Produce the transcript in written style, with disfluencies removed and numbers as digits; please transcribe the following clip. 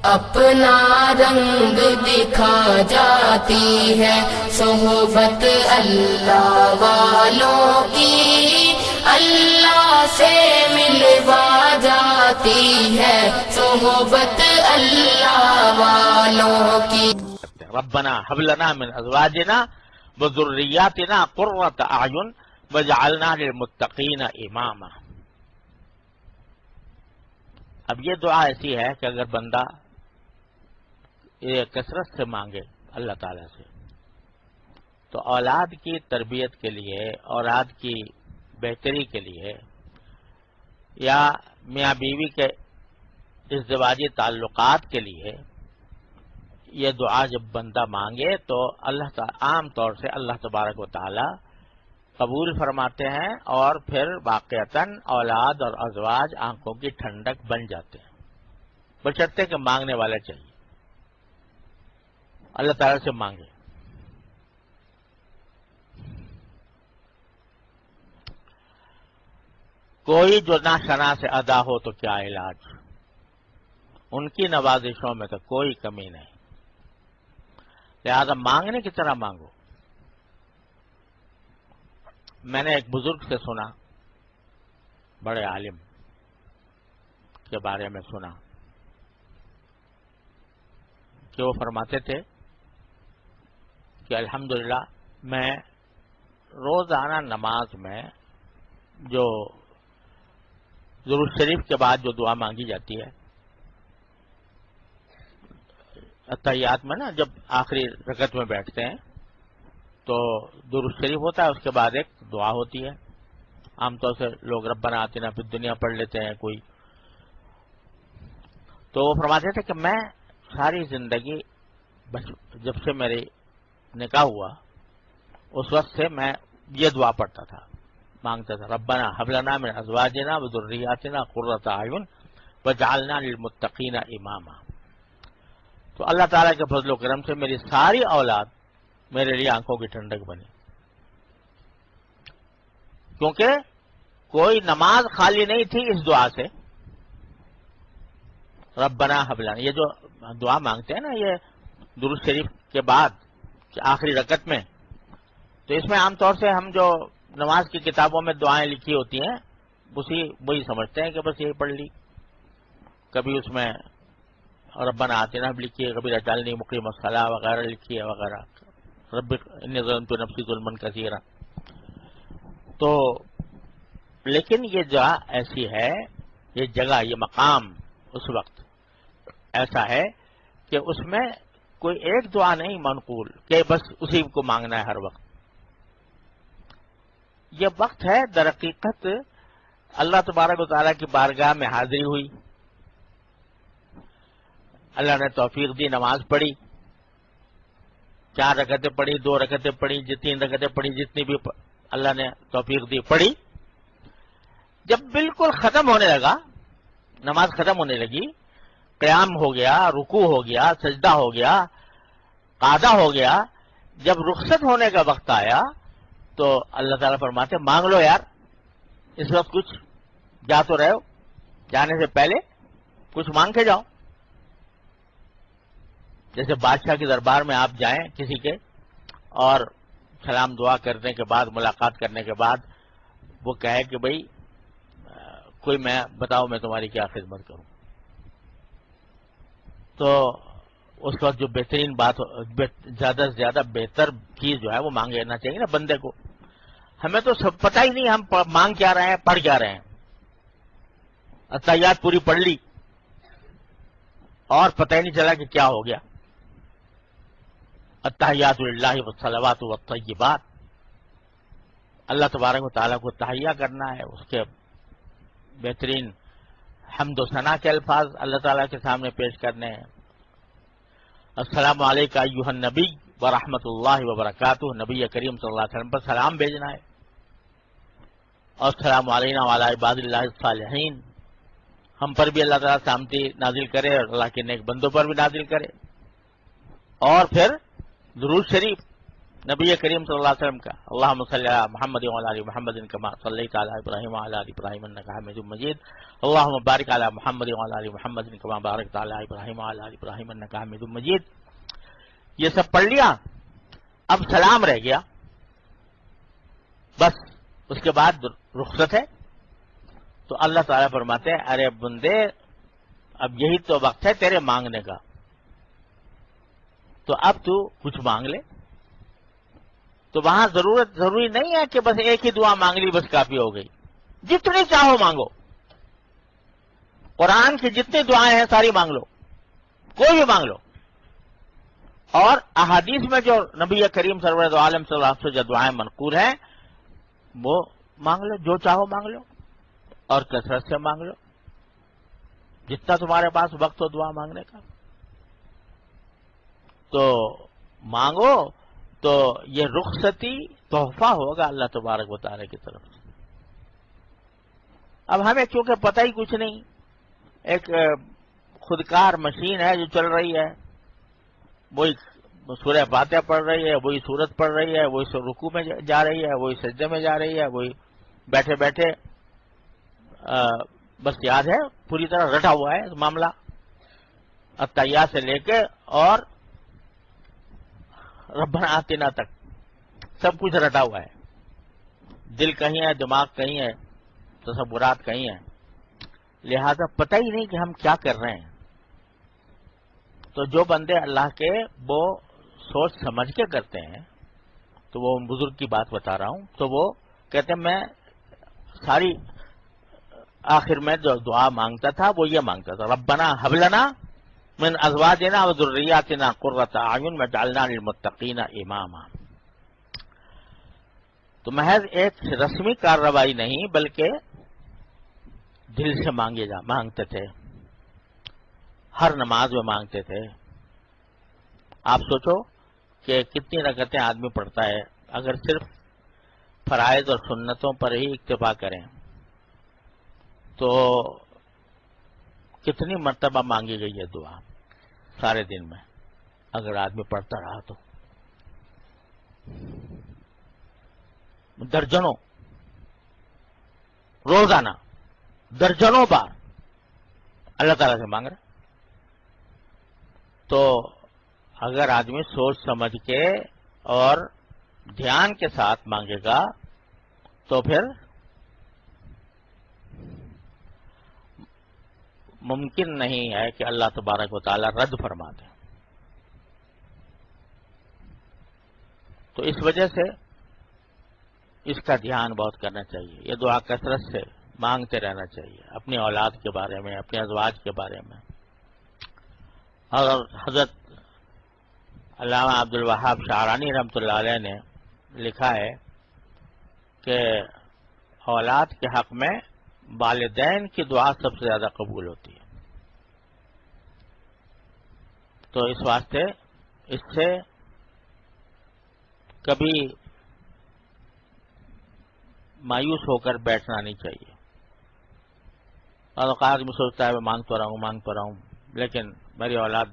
اپنا رنگ دکھا جاتی ہے صحبت اللہ والوں کی، اللہ سے ملوا جاتی ہے صحبت اللہ والوں کی۔ ربنا هب لنا من ازواجنا وذرياتنا قرة اعین وجعلنا للمتقین اماما۔ اب یہ دعا ایسی ہے کہ اگر بندہ یہ کثرت سے مانگے اللہ تعالیٰ سے تو اولاد کی تربیت کے لیے، اولاد کی بہتری کے لیے، یا میاں بیوی کے ازدواجی تعلقات کے لیے یہ دعا جب بندہ مانگے تو اللہ تعالیٰ عام طور سے اللہ تبارک و تعالی قبول فرماتے ہیں، اور پھر واقعتاً اولاد اور ازواج آنکھوں کی ٹھنڈک بن جاتے ہیں، بشرطے کہ مانگنے والا چاہیے، اللہ تعالیٰ سے مانگے۔ کوئی جو نہ شنا سے ادا ہو تو کیا علاج، ان کی نوازشوں میں تو کوئی کمی نہیں، لہذا مانگنے کی طرح مانگو۔ میں نے ایک بزرگ سے سنا، بڑے عالم کے بارے میں سنا کہ وہ فرماتے تھے کہ الحمدللہ میں روزانہ نماز میں جو درود شریف کے بعد جو دعا مانگی جاتی ہے اتحیات میں نا، جب آخری رکعت میں بیٹھتے ہیں تو درود شریف ہوتا ہے، اس کے بعد ایک دعا ہوتی ہے، عام طور سے لوگ ربنا آتنا فی الدنیا پڑھ لیتے ہیں کوئی، تو وہ فرماتے تھے کہ میں ساری زندگی جب سے میرے نکاح ہوا اس وقت سے میں یہ دعا پڑھتا تھا، مانگتا تھا ربنا هب لنا من ازواجنا وذرياتنا قرة اعین وجعلنا للمتقین اماما۔ تو اللہ تعالیٰ کے فضل و کرم سے میری ساری اولاد میرے لیے آنکھوں کی ٹھنڈک بنی، کیونکہ کوئی نماز خالی نہیں تھی اس دعا سے۔ ربنا هب لنا، یہ جو دعا مانگتے ہیں نا یہ درود شریف کے بعد آخری رکعت میں، تو اس میں عام طور سے ہم جو نماز کی کتابوں میں دعائیں لکھی ہوتی ہیں وہی سمجھتے ہیں کہ بس یہی پڑھ لی، کبھی اس میں ربنا آتنا بھی لکھی ہے، کبھی اجعلنی مقیم الصلاۃ وغیرہ لکھی ہے وغیرہ، رب انی ظلمت نفسی ظلما کثیرا۔ تو لیکن یہ دعا ایسی ہے، یہ جگہ، یہ مقام اس وقت ایسا ہے کہ اس میں کوئی ایک دعا نہیں منقول کہ بس اسی کو مانگنا ہے ہر وقت۔ یہ وقت ہے در حقیقت اللہ تبارک و تعالیٰ کی بارگاہ میں حاضری ہوئی، اللہ نے توفیق دی، نماز پڑھی، 4 رکعتیں پڑھی، 2 رکعتیں پڑھی، 3 رکعتیں پڑھی، جتنی بھی اللہ نے توفیق دی پڑھی۔ جب بالکل ختم ہونے لگا، نماز ختم ہونے لگی، قیام ہو گیا، رکوع ہو گیا، سجدہ ہو گیا، قعدہ ہو گیا، جب رخصت ہونے کا وقت آیا تو اللہ تعالیٰ فرماتے مانگ لو یار، اس وقت کچھ جا تو رہے ہو، جانے سے پہلے کچھ مانگ کے جاؤ۔ جیسے بادشاہ کے دربار میں آپ جائیں کسی کے، اور سلام دعا کرنے کے بعد، ملاقات کرنے کے بعد وہ کہے کہ بھئی کوئی میں بتاؤ میں تمہاری کیا خدمت کروں، تو اس وقت جو بہترین بات، زیادہ سے زیادہ بہتر چیز جو ہے وہ مانگ لینا چاہیے نا بندے کو۔ ہمیں تو سب پتہ ہی نہیں ہم مانگ کیا رہے ہیں، پڑھ کیا رہے ہیں، اتحیات پوری پڑھ لی اور پتہ ہی نہیں چلا کہ کیا ہو گیا۔ التحیات للہ والصلوات والطیبات، اللہ تبارک و تعالیٰ کو تحیہ کرنا ہے، اس کے بہترین حمد و ثنا کے الفاظ اللہ تعالیٰ کے سامنے پیش کرنے ہیں۔ السلام علیکم ایھا النبی ورحمۃ اللہ وبرکاتہ، نبی کریم صلی اللہ علیہ وسلم پر سلام بھیجنا ہے، اور السلام علینا وعلی عباد اللہ الصالحین، ہم پر بھی اللہ تعالیٰ سلامتی نازل کرے اور اللہ کے نیک بندوں پر بھی نازل کرے۔ اور پھر درود شریف نبی کریم صلی اللہ علیہ وسلم کا اللہم صلی علی محمد وعلی آل محمد کما صلیت علی ابراہیم وعلی آل ابراہیم انک حمید مجید اللہم بارک علی محمد وعلی آل محمد کما بارکت علی ابراہیم وعلی آل ابراہیم انک حمید مجید. یہ سب پڑھ لیا. اب سلام رہ گیا بس. اس کے بعد رخصت ہے. تو اللہ تعالیٰ فرماتے ہیں ارے بندے اب یہی تو وقت ہے تیرے مانگنے کا، تو اب تو کچھ مانگ لے. تو وہاں ضروری نہیں ہے کہ بس ایک ہی دعا مانگ لی بس کافی ہو گئی. جتنی چاہو مانگو. قرآن کی جتنی دعائیں ہیں ساری مانگ لو، کوئی بھی مانگ لو. اور احادیث میں جو نبی کریم سرور عالم صلی اللہ علیہ وسلم سے جو دعائیں منقول ہیں وہ مانگ لو، جو چاہو مانگ لو اور کثرت سے مانگ لو، جتنا تمہارے پاس وقت ہو دعا مانگنے کا. تو مانگو تو یہ رخصتی تحفہ ہوگا اللہ تبارک و تعالی کی طرف سے. اب ہمیں کیونکہ پتہ ہی کچھ نہیں، ایک خودکار مشین ہے جو چل رہی ہے، وہی سورہ فاتحہ پڑھ رہی ہے، وہی سورت پڑھ رہی ہے، وہی رکوع میں جا رہی ہے، وہی سجدے میں جا رہی ہے، وہی بیٹھے بیٹھے بس یاد ہے، پوری طرح رٹا ہوا ہے معاملہ التحیات سے لے کے اور ربنا آتنا تک سب کچھ رٹا ہوا ہے. دل کہیں ہے، دماغ کہیں ہے، تصورات کہیں ہیں، لہذا پتہ ہی نہیں کہ ہم کیا کر رہے ہیں. تو جو بندے اللہ کے وہ سوچ سمجھ کے کرتے ہیں، تو وہ بزرگ کی بات بتا رہا ہوں، تو وہ کہتے ہیں میں ساری آخر میں جو دعا مانگتا تھا وہ یہ مانگتا تھا ربنا ہب لنا من ازواجنا و ذریاتنا قرۃ اعین واجعلنا للمتقین اماما. تو محض ایک رسمی کارروائی نہیں بلکہ دل سے مانگتے تھے، ہر نماز میں مانگتے تھے. آپ سوچو کہ کتنی رکعتیں آدمی پڑھتا ہے. اگر صرف فرائض اور سنتوں پر ہی اکتفا کریں تو کتنی مرتبہ مانگی گئی ہے دعا سارے دن میں اگر آدمی پڑھتا رہا تو. درجنوں روزانہ درجنوں بار اللہ تعالیٰ سے مانگ رہا. تو اگر آدمی سوچ سمجھ کے اور دھیان کے ساتھ مانگے گا تو پھر ممکن نہیں ہے کہ اللہ تبارک و تعالیٰ رد فرما دے. تو اس وجہ سے اس کا دھیان بہت کرنا چاہیے. یہ دعا کثرت سے مانگتے رہنا چاہیے اپنی اولاد کے بارے میں، اپنے ازواج کے بارے میں. اور حضرت علامہ عبد الوہاب شعرانی رحمۃ اللہ علیہ نے لکھا ہے کہ اولاد کے حق میں والدین کی دعا سب سے زیادہ قبول ہوتی ہے. تو اس واسطے اس سے کبھی مایوس ہو کر بیٹھنا نہیں چاہیے. اور آدمی سوچتا ہے میں مانگتا رہا ہوں لیکن میری اولاد